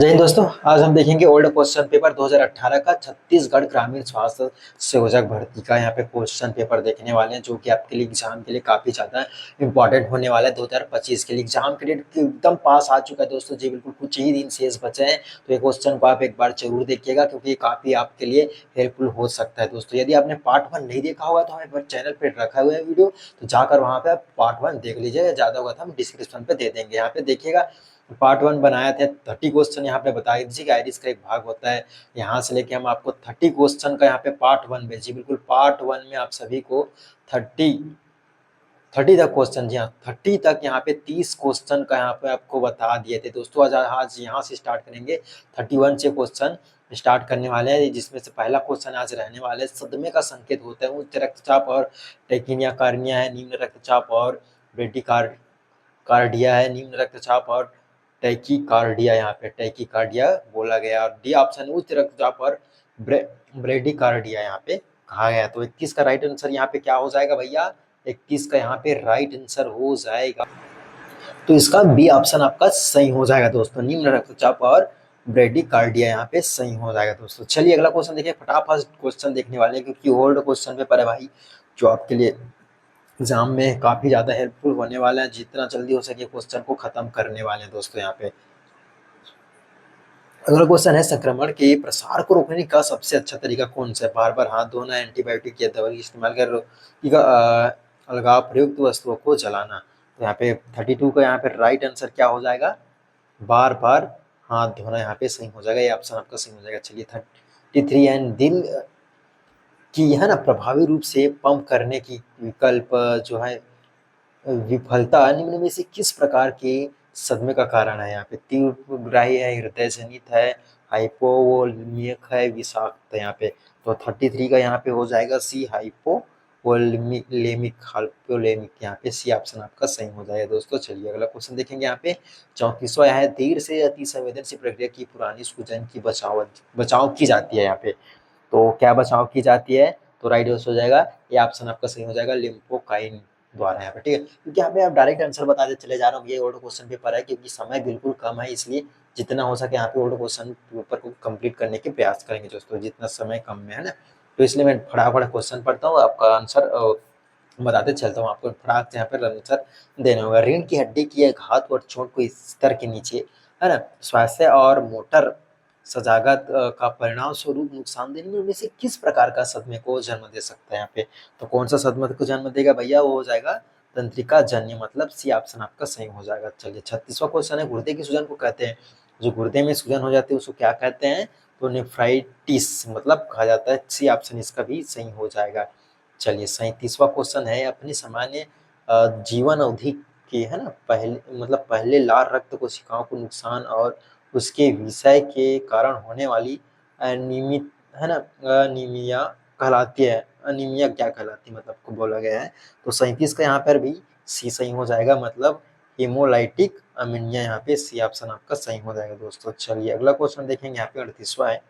जय हिंद दोस्तों। आज हम देखेंगे ओल्ड क्वेश्चन पेपर 2018 का छत्तीसगढ़ ग्रामीण स्वास्थ्य सेवक भर्ती का यहाँ पे क्वेश्चन पेपर देखने वाले हैं, जो कि आपके लिए एग्जाम के लिए काफी ज्यादा इंपॉर्टेंट होने वाला है। 2025 के लिए एग्जाम के डेट एकदम पास आ चुका है दोस्तों जी, बिल्कुल कुछ ही दिन शेष बचे हैं। तो ये क्वेश्चन को आप एक बार जरूर देखिएगा, क्योंकि ये काफी आपके लिए हेल्पफुल हो सकता है दोस्तों। यदि आपने पार्ट 1 नहीं देखा होगा तो हमारे चैनल पे रखा हुआ है वीडियो, तो जाकर वहां पे आप पार्ट 1 देख लीजिएगा। ज्यादा होगा तो हम डिस्क्रिप्शन पे दे देंगे। यहाँ पे देखिएगा, पार्ट 1 बनाया था, 30 क्वेश्चन यहाँ पे बता दीजिए कि आईरिस का एक भाग होता है। यहाँ से लेके हम आपको 30 क्वेश्चन का यहाँ पे पार्ट 1 भेजिए। बिल्कुल पार्ट 1 में आप सभी को 30 30 तक क्वेश्चन, जी हाँ 30 तक यहाँ पे 30 क्वेश्चन का यहाँ पे आपको बता दिए थे दोस्तों। आज यहाँ से स्टार्ट करेंगे, 31 से क्वेश्चन स्टार्ट करने वाले हैं, जिसमें से पहला क्वेश्चन आज रहने वाला है। सदमे का संकेत होता है उच्च रक्तचाप और टैकिनिया कार्निया है, निम्न रक्तचाप और ब्रेडिकार्डिया है, निम्न रक्तचाप और टैकीकार्डिया, यहाँ पे टैकीकार्डिया बोला गया। और डी ऑप्शन उच्च रक्तचाप और ब्रेडिकार्डिया यहाँ पे कहा गया। तो 21 का राइट आंसर यहाँ पे क्या हो जाएगा भैया? 21 का यहाँ पे राइट आंसर हो जाएगा, तो इसका बी ऑप्शन आपका सही हो जाएगा दोस्तों। निम्न रक्तचाप और ब्रेडिकार्डिया यहाँ पे सही हो जाएगा दोस्तों। चलिए अगला क्वेश्चन देखिए, फटाफट क्वेश्चन देखने वाले हैं, क्योंकि ओल्ड क्वेश्चन पेपर है भाई, जो आपके लिए एग्जाम में काफी ज्यादा हेल्पफुल होने वाला है। जितना जल्दी हो सके क्वेश्चन को खत्म करने वाले हैं दोस्तों। यहाँ पे अगला क्वेश्चन है, संक्रमण के प्रसार को रोकने का सबसे अच्छा तरीका कौन सा है? बार बार हाथ धोना, एंटीबायोटिक या दवा की इस्तेमाल कर अलगाव प्रयुक्त वस्तुओं को जलाना। तो यहाँ पे 32 का यहाँ पे राइट आंसर क्या हो जाएगा? बार बार हाथ धोना यहाँ पे सही हो जाएगा, ये ऑप्शन आपका सही हो जाएगा। चलिए 33 एंड दिल की है ना प्रभावी रूप से पंप करने की विकल्प जो है विफलता निम्न में से किस प्रकार के सदमे का कारण है? यहाँ पे तीव्रग्राही है, हृदय जनित है, हाइपोवोलेमिक है, विषाक्त है यहाँ पे। तो 33 का यहाँ पे हो जाएगा सी, हाइपोवोलेमिक यहाँ पे सी ऑप्शन आपका सही हो जाएगा दोस्तों। चलिए अगला क्वेश्चन देखेंगे। यहाँ पे 34वां है, देर से अति संवेदनशील प्रक्रिया की पुरानी सूजन की बचाव की जाती है। यहाँ पे तो क्या बचाव की जाती है? तो राइट आंसर हो जाएगा, ये ऑप्शन आपका सही हो जाएगा, लिम्फोकाइन द्वारा यहाँ पे। ठीक है, क्योंकि यहाँ पे आप डायरेक्ट आंसर बताते चले जा रहा हूँ। ये ओल्ड क्वेश्चन पेपर है, क्योंकि समय बिल्कुल कम है, इसलिए जितना हो सके यहाँ पे ओल्ड क्वेश्चन पेपर को कंप्लीट करने के प्रयास करेंगे दोस्तों, जितना समय कम में है ना। तो इसलिए मैं फटाफट क्वेश्चन पढ़ता हूँ, आपका आंसर बताते चलता हूँ आपको। फटाक से यहाँ पे आंसर देना होगा। रीढ़ की हड्डी की घात और चोट को इस स्तर के नीचे है ना स्वास्थ्य और मोटर सजागत का परिणाम स्वरूप नुकसानदेह में से किस प्रकार का सदमे को जन्म दे सकता है? यहाँ पे तो कौन सा सदमा को जन्म देगा भैया? वो हो जाएगा तंत्रिका जन्य, मतलब सी ऑप्शन आपका सही हो जाएगा। चलिए 36वां क्वेश्चन है, गुर्दे की सूजन को कहते हैं, जो गुर्दे में सूजन हो जाती है उसको क्या कहते हैं? तो नेफ्राइटिस मतलब कहा जाता है। सी ऑप्शन इसका भी सही हो जाएगा। चलिए 37वां क्वेश्चन है, अपनी सामान्य जीवन अवधि के है ना पहले लाल रक्त कोशिकाओं को नुकसान और उसके विषय के कारण होने वाली अनियमित है ना अनीमिया कहलाती है। अनीमिया क्या कहलाती है मतलब को बोला गया है। तो 37 का यहाँ पर भी सी सही हो जाएगा, मतलब हेमोलाइटिक अमीनिया, यहाँ पे सी ऑप्शन आपका सही हो जाएगा दोस्तों। चलिए अगला क्वेश्चन देखेंगे। यहाँ पे 38वां है,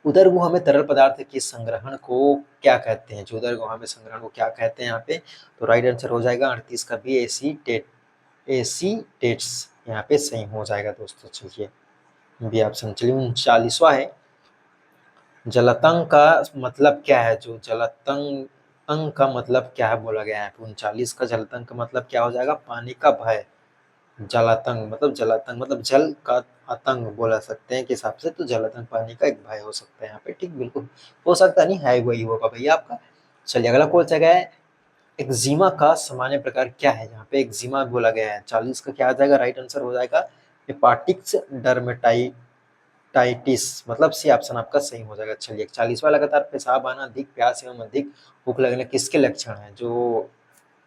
उदरगुहा में तरल पदार्थ के संग्रहण को क्या कहते हैं? जो उदरगुहा में संग्रहण को क्या कहते हैं यहाँ पे? तो राइट आंसर हो जाएगा 38 का भी एसीटेट्स यहाँ पे सही हो जाएगा दोस्तों। चलिए बी ऑप्शन। चलिए 39वां है, जलतंग का मतलब क्या है? जो जलतंग अंग का मतलब क्या है बोला गया है? 39 का जलतंग का मतलब क्या हो जाएगा? पानी का भय। जलातंक मतलब जल का आतंक बोला सकते हैं के हिसाब से, तो जलातंक पानी का एक भय हो सकता है यहाँ पे। ठीक, बिल्कुल हो सकता नहीं है, वही होगा भैया आपका। चलिए अगला क्वेश्चन है, एक्जिमा का सामान्य प्रकार क्या है? यहाँ पे एक्जिमा बोला गया है। 40 का क्या आ जाएगा? राइट आंसर हो जाएगा हेपाटिक्स डर्मेटाइटिस, मतलब सी ऑप्शन आपका सही हो जाएगा। चलिए 41वां, लगातार पेशाब आना, अधिक प्यास एवं अधिक भूख लगना किसके लक्षण है? जो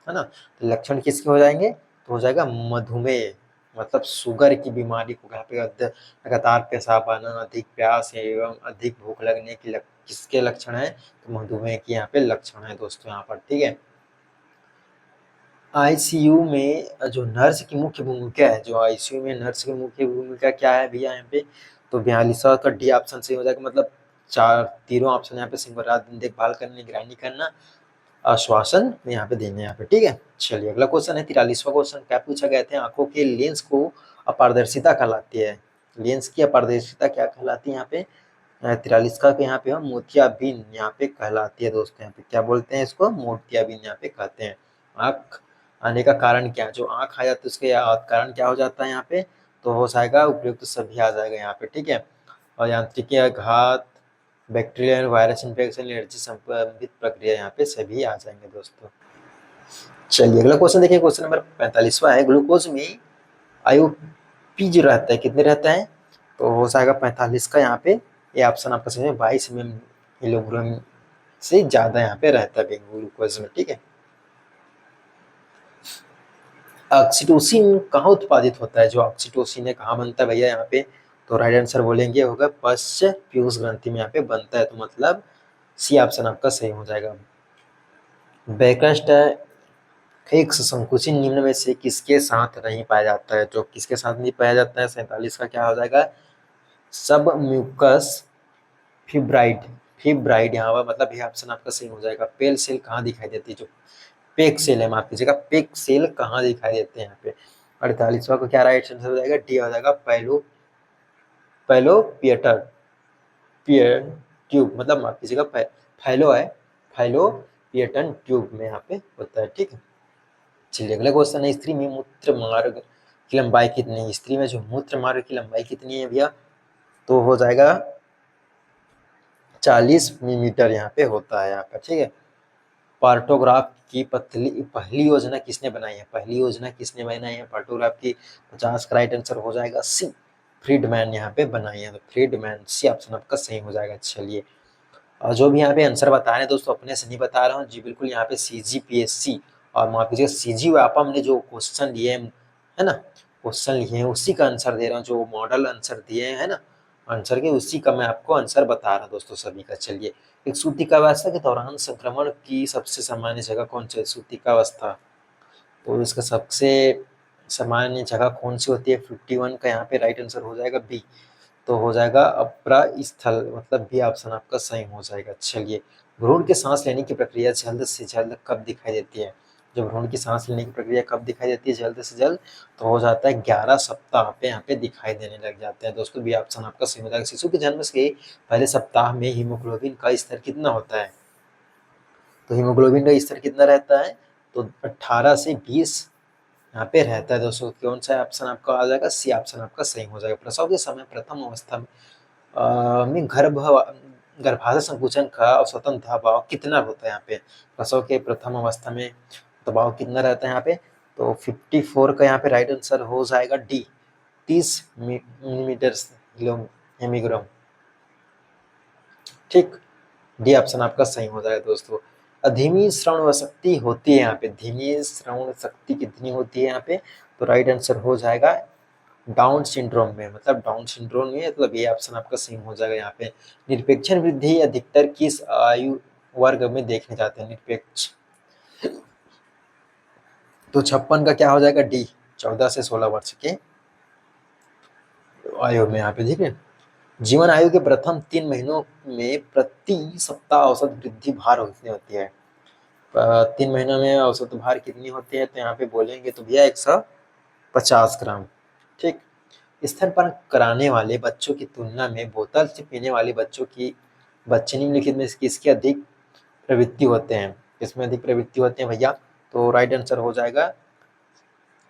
है ना, तो लक्षण किसके हो जाएंगे? तो हो जाएगा मधुमेह, मतलब शुगर की बीमारी को यहाँ पे लगातार पेशाब आना, अधिक प्यास एवं अधिक भूख लगने की किसके लक्षण है? तो मधुमेह की यहाँ पे लक्षण है दोस्तों यहाँ पर। ठीक है, आईसीयू में जो नर्स की मुख्य भूमिका है, जो आईसीयू में नर्स की मुख्य भूमिका क्या है भैया यहाँ पे? तो 42वां का डी ऑप्शन सही हो जाएगा, मतलब तीनों ऑप्शन यहाँ पे सिंह रात दिन देखभाल करना, निगरानी करना, आश्वासन यहाँ पे देने यहाँ पे। ठीक है, चलिए अगला क्वेश्चन है 43वां क्वेश्चन, क्या पूछा गया था? आंखों के लेंस को अपारदर्शिता कहलाती है। लेंस की अपारदर्शिता क्या कहलाती है यहाँ पे, 43 का यहाँ पे हम मोतियाबिंद यहाँ पे कहलाती है दोस्तों। यहाँ पे क्या बोलते हैं इसको, मोतियाबिंद यहाँ पे कहते हैं। आँख आने का कारण क्या है, जो आँख आ जाती है उसके कारण क्या हो जाता है यहाँ पे, तो हो जाएगा उपयुक्त सभी आ जाएगा यहाँ पे, ठीक है। और यांत्रिकी आघात, बैक्टीरियल वायरस इन्फेक्शन, एलर्जी संबंधित प्रक्रिया यहाँ पे सभी आ जाएंगे दोस्तों। चलिए अगला क्वेश्चन देखिए, क्वेश्चन नंबर 45वां है, ग्लूकोज में आईओपी जो रहता है कितने रहता है, तो हो जाएगा 45 का यहाँ पे, ये ऑप्शन आपका सही है, 22 मिलीग्राम से ज्यादा यहाँ पे रहता है ग्लूकोज में, ठीक है। ऑक्सीटोसिन कहाँ उत्पादित होता है, जो ऑक्सीटोसिन है कहाँ बनता है भैया यहाँ पे, तो राइट आंसर बोलेंगे होगा पश्च पीयूष ग्रंथि में यहाँ पे बनता है, तो मतलब सी ऑप्शन आपका सही हो जाएगा। बैकस्ट एक संकुचित निम्न में से किसके साथ नहीं पाया जाता है, जो किसके साथ नहीं पाया जाता है, 47 का क्या हो जाएगा, सब म्यूकस फिब्राइड, फिब्राइड यहाँ पर मतलब ये ऑप्शन आपका सही हो जाएगा। पेल सेल कहाँ दिखाई देती है, जो पेक सेल है, माफ कीजिएगा, पेक सेल कहाँ दिखाई देते हैं यहाँ पे। 48वां को क्या राइट आंसर हो जाएगा, डी हो जाएगा, पैलो पिएटर पियर ट्यूब, मतलब माफ कीजिएगा फैलो है, फैलो पिएटन ट्यूब में यहाँ पे होता है, ठीक है। चलिए अगला क्वेश्चन है, स्त्री में मूत्र मार्ग की लंबाई कितनी है, स्त्री में जो मूत्र मार्ग की लंबाई कितनी है भैया, तो हो जाएगा 40 मिलीमीटर यहाँ पे होता है यहाँ पर, ठीक है। पार्टोग्राफ की पहली योजना किसने बनाई है, पहली योजना किसने बनाई है पार्टोग्राफ की, 50 का राइट आंसर हो जाएगा सी, फ्रीडमैन यहाँ पे बनाई है, तो फ्रीडमैन सी ऑप्शन आपका सही हो जाएगा। चलिए और जो भी यहाँ पे आंसर बता रहे हैं दोस्तों अपने से नहीं बता रहा हूँ जी, बिल्कुल यहाँ पे CGPSC और माफ कीजिएगा CG व्यापम ने जो क्वेश्चन दिए है ना, क्वेश्चन लिखे हैं उसी का आंसर दे रहा हूँ, जो मॉडल आंसर दिए हैं ना आंसर के, उसी का मैं आपको आंसर बता रहा हूँ दोस्तों सभी का। चलिए एक सूतिकावस्था के दौरान संक्रमण की सबसे सामान्य जगह कौन सी है, सूतिकावस्था, तो इसका सबसे सामान्य जगह कौन सी होती है, 51 का यहाँ पे राइट आंसर हो जाएगा बी, तो हो जाएगा अपरा स्थल, मतलब बी ऑप्शन आपका सही हो जाएगा। चलिए भ्रूण के सांस लेने की प्रक्रिया जल्द से जल्द कब दिखाई देती है, जब भ्रूण की सांस लेने की प्रक्रिया कब दिखाई देती है जल्द से जल्द, तो हो जाता है 11 सप्ताह पे यहाँ पे दिखाई देने लग जाते हैं दोस्तों, बी ऑप्शन आपका सही हो जाएगा। शिशु के जन्म से पहले सप्ताह में हीमोग्लोबिन का स्तर कितना होता है, तो हीमोग्लोबिन का स्तर कितना रहता है, तो 18 से 20 यहाँ पे रहता है दोस्तों, कौन सा ऑप्शन आपका आ जाएगा, सी ऑप्शन आपका सही हो जाएगा। प्रसव के समय प्रथम अवस्था में गर्भाशय संकुचन का औसतन दबाव कितना होता है यहाँ पे, प्रसव के प्रथम अवस्था में दबाव कितना रहता है यहाँ पे, तो 54 का यहाँ पे राइट आंसर हो जाएगा डी, 30 मिलीमीटर हेमीग्राम, ठीक, डी ऑप्शन आपका सही हो जाएगा दोस्तों। धीमी श्रवण शक्ति होती है यहाँ पे, धीमी श्रवण शक्ति कितनी होती है यहाँ पे, तो राइट आंसर हो जाएगा डाउन सिंड्रोम में, मतलब डाउन सिंड्रोम में, मतलब ये ऑप्शन आपका सही हो जाएगा यहाँ पे। निरपेक्ष वृद्धि अधिकतर किस आयु वर्ग में देखने जाते हैं, निरपेक्ष, तो 56 का क्या हो जाएगा डी, 14 से 16 वर्ष के आयु में यहाँ पे, ठीक है। जीवन आयु के प्रथम 3 महीनों में प्रति सप्ताह औसत वृद्धि भार होती है, 3 महीनों में औसत भार कितनी होती है, तो यहाँ पे बोलेंगे तो भैया 150 ग्राम, ठीक। स्तनपान कराने वाले बच्चों की तुलना में बोतल से पीने वाले बच्चे निम्नलिखित में किसकी अधिक प्रवृत्ति होते हैं, किसमें अधिक प्रवृत्ति होते हैं भैया, तो राइट आंसर हो जाएगा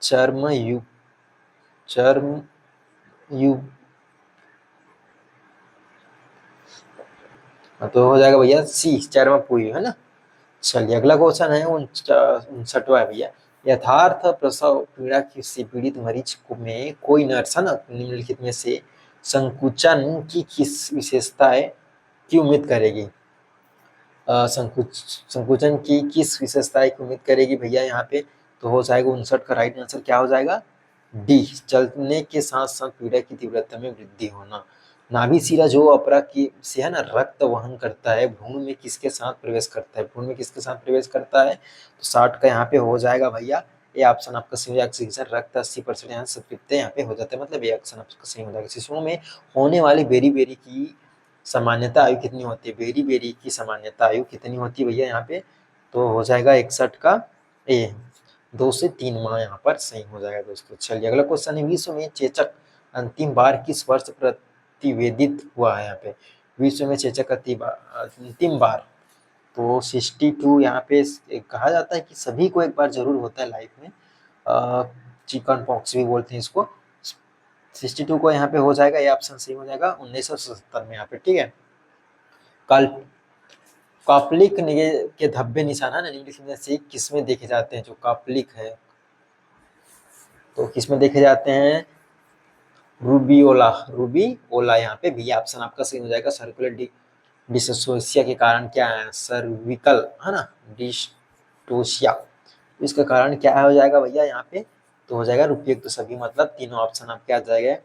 चर्म यु, तो हो जाएगा भैया सी, चर्मपुई, है ना। चलिए अगला क्वेश्चन है 59वां भैया, यथार्थ प्रसव पीड़ा से पीड़ित मरीज को में कोई नर्स है ना निम्नलिखित में से संकुचन की किस विशेषताएं की उम्मीद करेगी, संकुचन की किस विशेषताएं की उम्मीद करेगी भैया यहाँ पे, तो हो जाएगा 59 का राइट आंसर क्या हो जाएगा डी, चलने के साथ साथ पीड़ा की तीव्रता में वृद्धि होना। नाभि शिरा जो अपरा की से है ना रक्त वहन करता है, भ्रूण में किसके साथ प्रवेश करता है, भ्रूण में किसके साथ प्रवेश करता है, तो 60 का यहाँ पे हो जाएगा भैया, ये ऑप्शन आपका सही हो जाएगा, रक्त 80% यहाँ संतृप्त यहाँ पे हो जाता है, मतलब ये ऑप्शन आपका सही हो जाएगा। शिशुओं में होने वाली बेरी बेरी की सामान्यता आयु कितनी होती है, बेरी बेरी की सामान्यता आयु कितनी होती है भैया यहाँ पे, तो हो जाएगा 61 का ए, 2 से 3 माह यहाँ पर सही हो जाएगा दोस्तों। चलिए अगला क्वेश्चन है, विश्व में चेचक अंतिम बार किस वर्ष प्रतिवेदित हुआ है यहाँ पे? विश्व में चेचक अंतिम बार तो 62 यहाँ पे कहा जाता है कि सभी को एक बार जरूर होता है लाइफ में, चिकन पॉक्स भी बोलते हैं इसको। 62 को यहाँ पे हो जाएगा, ये ऑप्शन सही हो जाएगा 1977 में यहाँ पे, ठीक है। कल कापलिक के धब्बे निशान है ना निम्नलिखित में से किसमें देखे जाते हैं? जो कापलिक है तो किसमें देखे जाते हैं? रूबीओला यहाँ पे भी ऑप्शन आपका सही हो जाएगा। सर्कुलर डिसोसिया के कारण क्या है? सर्विकल है ना डिस्टोसिया, इसका कारण क्या हो जाएगा भैया यहाँ पे? तो हो जाएगा उपयुक्त सभी, मतलब तीनों ऑप्शन आपके आ जाएंगे।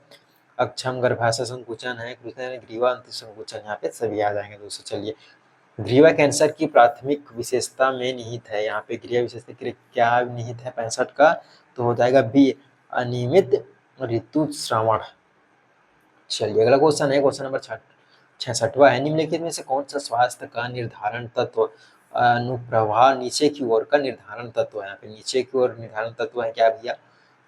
अक्षम गर्भाशय संकुचन है, ग्रीवा अंत संकुचन, यहाँ पे सभी आ जाएंगे दोस्तों। चलिए, ग्रीवा कैंसर की प्राथमिक विशेषता में निहित है, यहाँ पे ग्रीवा विशेषता क्या निहित है 65 का? तो हो जाएगा बी, अनियमित ऋतुस्रावण। चलिए अगला क्वेश्चन है, क्वेश्चन नंबर 66वां है, निम्नलिखित में से कौन सा स्वास्थ्य का निर्धारण तत्व अनुप्रवाह नीचे की ओर का निर्धारण तत्व है? यहाँ पे नीचे की ओर निर्धारण तत्व है क्या भैया?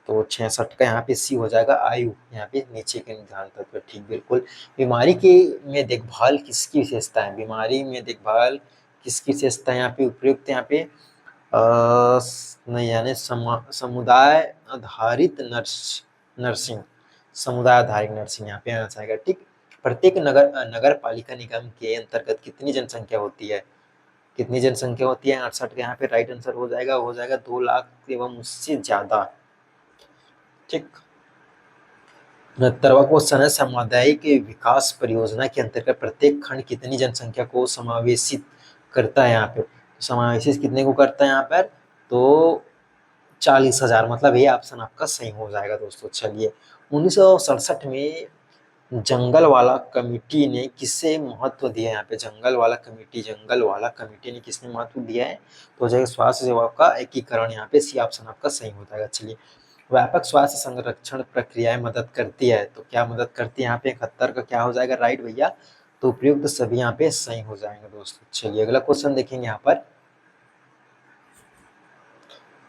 तो 66 का यहाँ पे सी हो जाएगा, आयु यहाँ पे नीचे के निर्धारण तत्व, ठीक बिल्कुल। बीमारी की में देखभाल किसकी विशेषता है? बीमारी में देखभाल किसकी विशेषता है यहाँ पे उपयुक्त? यहाँ पे नहीं यानी समुदाय आधारित नर्सिंग, समुदाय आधारित नर्सिंग यहाँ पे आना चाहेगा, ठीक। प्रत्येक नगर पालिका निगम के अंतर्गत कितनी जनसंख्या होती है? कितनी जनसंख्या होती है? 68 का यहाँ पे राइट आंसर हो जाएगा 2 लाख एवं उससे ज्यादा, ठीक। 69वां क्वेश्चन है, सामुदायिक विकास परियोजना के अंतर्गत प्रत्येक खंड कितनी जनसंख्या को समावेशित करता है? यहाँ पे समावेशित कितने को करता है यहाँ पर? तो 40,000, मतलब ये ऑप्शन आपका सही हो जाएगा दोस्तों। चलिए 1967 में जंगल वाला कमेटी ने किसे महत्व दिया? यहाँ पे जंगल वाला कमेटी ने किसने महत्व दिया है? तो जो स्वास्थ्य सेवा का एकीकरण, यहाँ पे सी ऑप्शन आपका सही हो जाएगा। चलिए, व्यापक स्वास्थ्य संरक्षण प्रक्रियाएं मदद करती है, तो क्या मदद करती है? यहाँ पे 71 का क्या हो जाएगा राइट भैया? तो उपयुक्त सभी यहाँ पे सही हो जाएंगे दोस्तों। चलिए अगला क्वेश्चन देखेंगे यहाँ पर,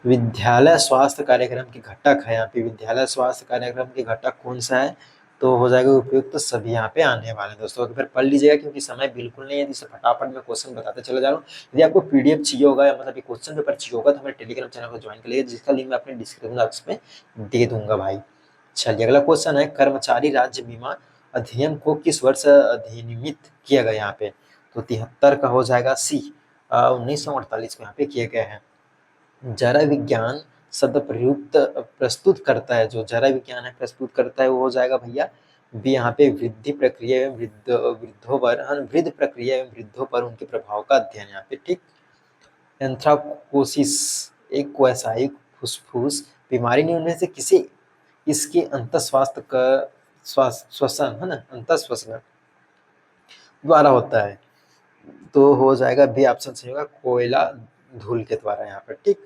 विद्यालय स्वास्थ्य कार्यक्रम के घटक है, यहाँ पे विद्यालय स्वास्थ्य कार्यक्रम के घटक कौन सा है? तो हो जाएगा उपयुक्त सभी यहाँ पे आने वाले दोस्तों। फिर पढ़ लीजिएगा क्योंकि समय बिल्कुल नहीं है, जिससे फटाफट में क्वेश्चन बताते चले जा रहा हूँ। यदि आपको पीडीएफ चाहिए होगा या मतलब क्वेश्चन पेपर चाहिए होगा तो हमारे टेलीग्राम चैनल को ज्वाइन कर लीजिए, जिसका लिंक मैं अपने डिस्क्रिप्शन बॉक्स में दे दूंगा भाई। चलिए अगला क्वेश्चन है, कर्मचारी राज्य बीमा अधिनियम को किस वर्ष अधिनियमित किया गया? यहाँ पे तो 73 का हो जाएगा सी, 1948 में यहाँ पे किया गया है। जरा विज्ञान शब्द प्रयुक्त प्रस्तुत करता है, जो जरा विज्ञान है प्रस्तुत करता है वो हो जाएगा भैया बी, यहाँ पे वृद्धि प्रक्रिया एवं वृद्ध प्रक्रिया एवं वृद्धों पर उनके प्रभाव का अध्ययन, यहाँ पे ठीक। एंथ्राकोसिस एक व्यावसायिक फुसफुस बीमारी ने उनमें से किसे इसके अंतस्वास्थ्य का श्वसन है ना, अंतस्वसन द्वारा होता है, तो हो जाएगा बी ऑप्शन सही होगा, कोयला धूल के द्वारा यहाँ पर, ठीक।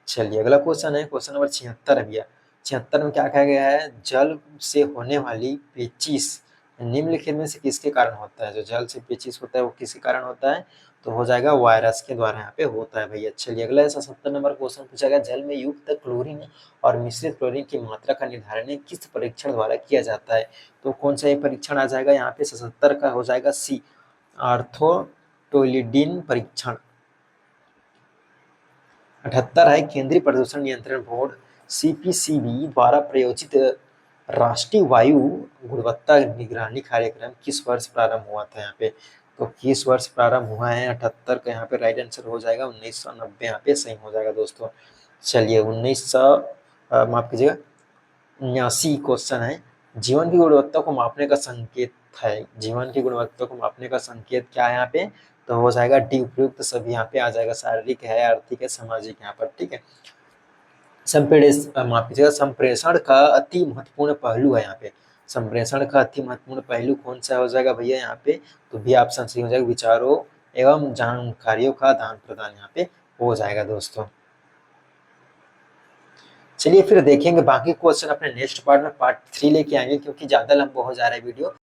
चलिए अगला क्वेश्चन है, क्वेश्चन नंबर 76 है भैया। 76 में क्या कहा गया है? जल से होने वाली पेचिश निम्नलिखित में से किसके कारण होता है? जो जल से पेचिश होता है वो किसके कारण होता है? तो हो जाएगा वायरस के द्वारा यहाँ पे होता है भैया। चलिए अगला 77 नंबर क्वेश्चन पूछा गया, जल में युक्त क्लोरीन और मिश्रित क्लोरीन की मात्रा का निर्धारण किस परीक्षण द्वारा किया जाता है? तो कौन सा ये परीक्षण आ जाएगा? यहाँ पे 77 का हो जाएगा सी, ऑर्थोटोलिडीन परीक्षण। 78 है, केंद्रीय प्रदूषण नियंत्रण बोर्ड सीपीसीबी द्वारा प्रायोजित राष्ट्रीय वायु गुणवत्ता निगरानी कार्यक्रम किस वर्ष प्रारंभ हुआ था? यहाँ पे तो किस वर्ष प्रारंभ हुआ है? 78 का यहाँ पे राइट आंसर हो जाएगा 1990, यहाँ पे सही हो जाएगा दोस्तों। चलिए 1900 माफ कीजिएगा 79 क्वेश्चन है, जीवन की गुणवत्ता को मापने का संकेत है, जीवन की गुणवत्ता को मापने का संकेत क्या है यहाँ पे? तो हो जाएगा डी, उपयुक्त सभी यहाँ पे आ जाएगा, शारीरिक है, आर्थिक है, सामाजिक यहाँ पर, ठीक है। माफ कीजिएगा, संप्रेषण का अति महत्वपूर्ण पहलू है यहाँ पे, संप्रेषण का अति महत्वपूर्ण पहलू कौन सा हो जाएगा भैया यहाँ पे? तो भी ऑप्शन सही हो जाएगा, विचारों एवं जानकारियों का आदान प्रदान यहाँ पे हो जाएगा दोस्तों। चलिए फिर देखेंगे बाकी क्वेश्चन अपने नेक्स्ट पार्ट में, पार्ट 3 लेके आएंगे क्योंकि ज्यादा लंबा हो जा रहा है वीडियो।